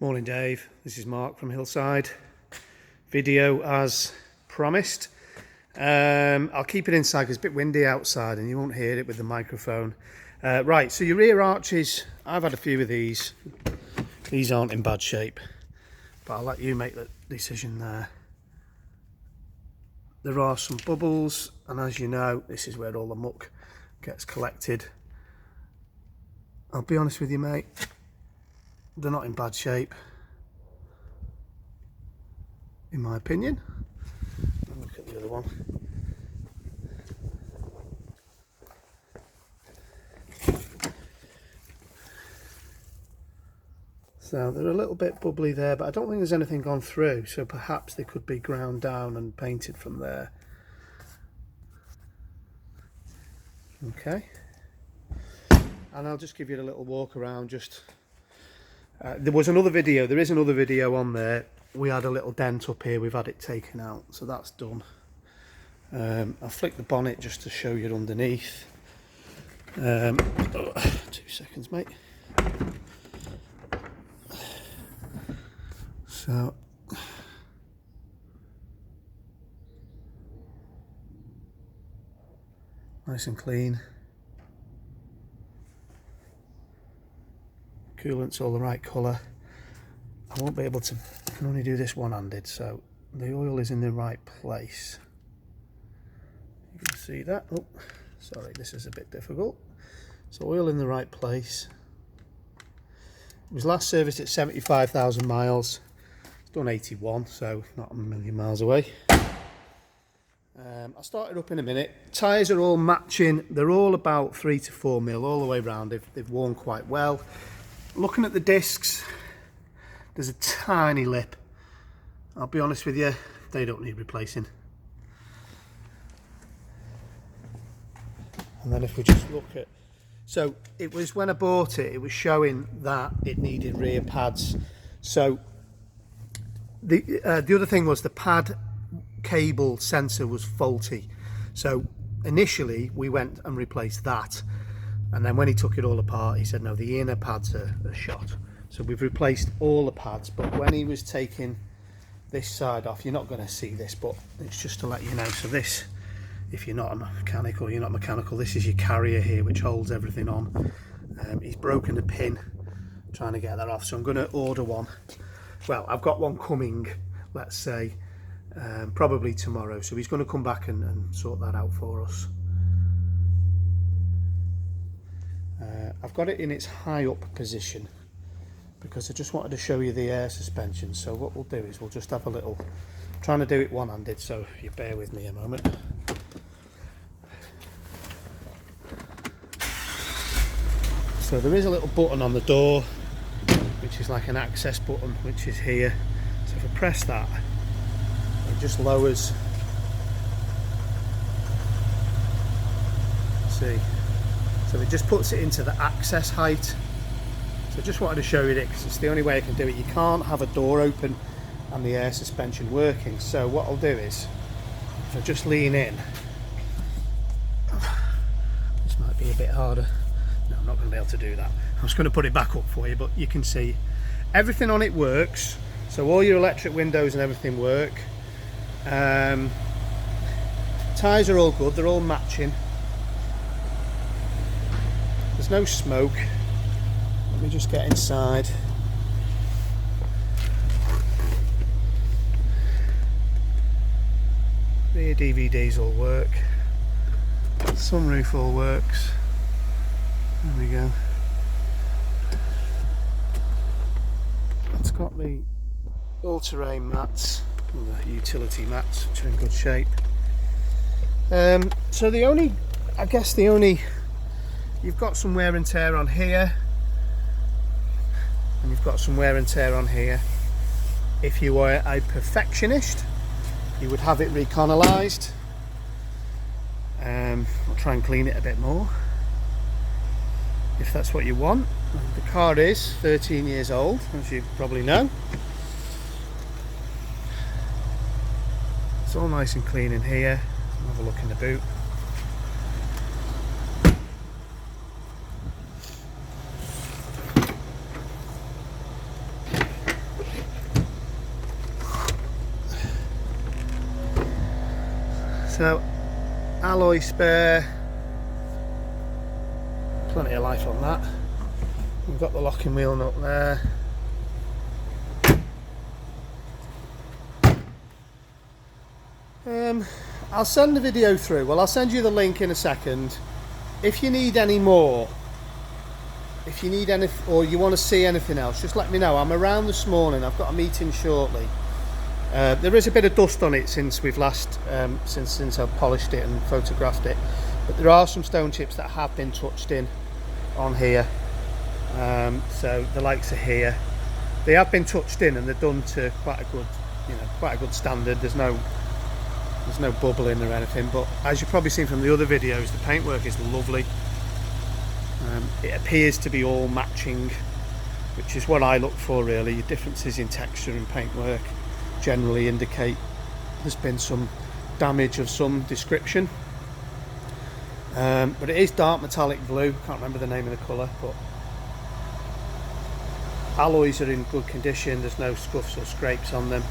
Morning Dave, this is Mark from Hillside. Video as promised. I'll keep it inside because it's a bit windy outside and you won't hear it with the microphone. Right, so your rear arches, I've had a few of these. These aren't in bad shape, but I'll let you make the decision there. There are some bubbles, and as you know, this is where all the muck gets collected. I'll be honest with you, mate, they're not in bad shape, in my opinion. Look at the other one. So they're a little bit bubbly there, but I don't think there's anything gone through, so perhaps they could be ground down and painted from there. Okay. And I'll just give you a little walk around. There is another video on there. We had a little dent up here, we've had it taken out, so that's done. I'll flick the bonnet just to show you underneath. 2 seconds, mate. So nice and clean. Coolant's all the right colour. I won't be able to, I can only do this one-handed, so the oil is in the right place. You can see that. Oh, sorry, this is a bit difficult. So oil in the right place. It was last serviced at 75,000 miles. It's done 81, so not a million miles away. I'll start it up in a minute. Tyres are all matching. They're all about 3 to 4 mil all the way around. They've worn quite well. Looking at the discs, there's a tiny lip. I'll be honest with you, they don't need replacing. And then if we just look at, so it was when I bought it, it was showing that it needed rear pads. So the other thing was the pad cable sensor was faulty. So initially we went and replaced that. And then when he took it all apart, he said, no, the inner pads are shot. So we've replaced all the pads, but when he was taking this side off, you're not going to see this, but it's just to let you know. So this, if you're not a mechanic or you're not mechanical, this is your carrier here, which holds everything on. He's broken the pin trying to get that off. So I'm going to order one. Well, I've got one coming, let's say, probably tomorrow. So he's going to come back and sort that out for us. I've got it in its high up position because I just wanted to show you the air suspension. So what we'll do is we'll just have a little, I'm trying to do it one-handed, so if you bear with me a moment. So there is a little button on the door which is like an access button, which is here. So if I press that, it just lowers. See, so it just puts it into the access height. So I just wanted to show you it because it's the only way I can do it. You can't have a door open and the air suspension working. So what I'll do is, if I just lean in, this might be a bit harder. No, I'm not going to be able to do that. I'm just going to put it back up for you, but you can see everything on it works. So all your electric windows and everything work. Tyres are all good, they're all matching. There's no smoke. Let me just get inside. Rear DVDs all work. Sunroof all works. There we go. It's got the all-terrain mats, or the utility mats, which are in good shape. So the only, you've got some wear and tear on here, and you've got some wear and tear on here. If you were a perfectionist, you would have it recanalised. I'll try and clean it a bit more, if that's what you want. The car is 13 years old, as you probably know. It's all nice and clean in here. I'll have a look in the boot. So alloy spare, plenty of life on that. We've got the locking wheel nut there. I'll send the video through. Well, I'll send you the link in a second. If you need any more, if you need any, or you want to see anything else, just let me know. I'm around this morning. I've got a meeting shortly. There is a bit of dust on it since we've last, since I've polished it and photographed it. But there are some stone chips that have been touched in on here. So the lights are here. They have been touched in and they're done to quite a good, quite a good standard. There's no bubbling or anything, but as you've probably seen from the other videos, the paintwork is lovely. It appears to be all matching, which is what I look for really. Differences in texture and paintwork generally indicate there's been some damage of some description. But it is dark metallic blue. Can't remember the name of the colour, but alloys are in good condition. There's no scuffs or scrapes on them.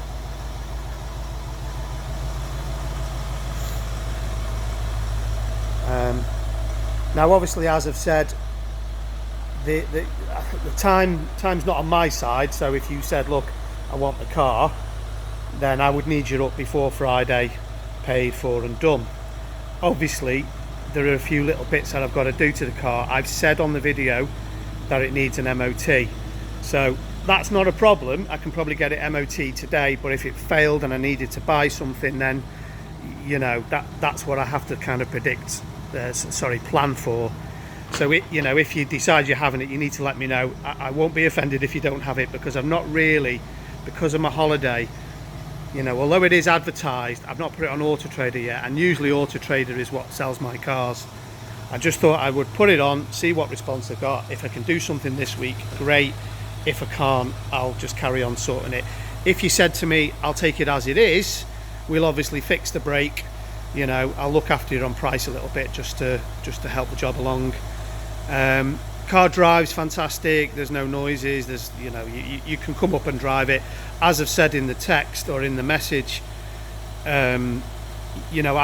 Now obviously, as I've said, the time's not on my side, so if you said, look, I want the car, then I would need you up before Friday, paid for and done. Obviously there are a few little bits that I've got to do to the car. I've said on the video that it needs an MOT, so that's not a problem. I can probably get it MOT today, but if it failed and I needed to buy something, then that's what I have to kind of plan for. So if you decide you're having it, you need to let me know. I won't be offended if you don't have it, because I'm not really, because of my holiday, although it is advertised, I've not put it on Auto Trader yet, and usually Auto Trader is what sells my cars. I just thought I would put it on, see what response I got. If I can do something this week, great. If I can't, I'll just carry on sorting it. If you said to me, I'll take it as it is, we'll obviously fix the brake. I'll look after you on price a little bit, just to help the job along. Car drives fantastic. There's no noises. There's you can come up and drive it. As I've said in the text or in the message, I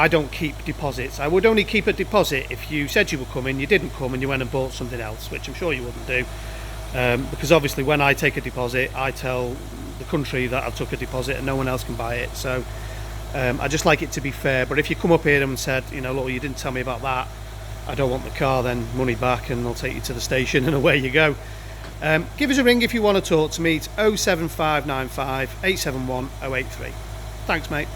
don't keep deposits. I would only keep a deposit if you said you were coming, you didn't come, and you went and bought something else, which I'm sure you wouldn't do. Because obviously when I take a deposit, I tell the country that I took a deposit and no one else can buy it. So I just like it to be fair. But if you come up here and said, look, you didn't tell me about that, I don't want the car, then money back, and I'll take you to the station and away you go. Give us a ring if you want to talk to me. It's 07595 871 083. Thanks, mate.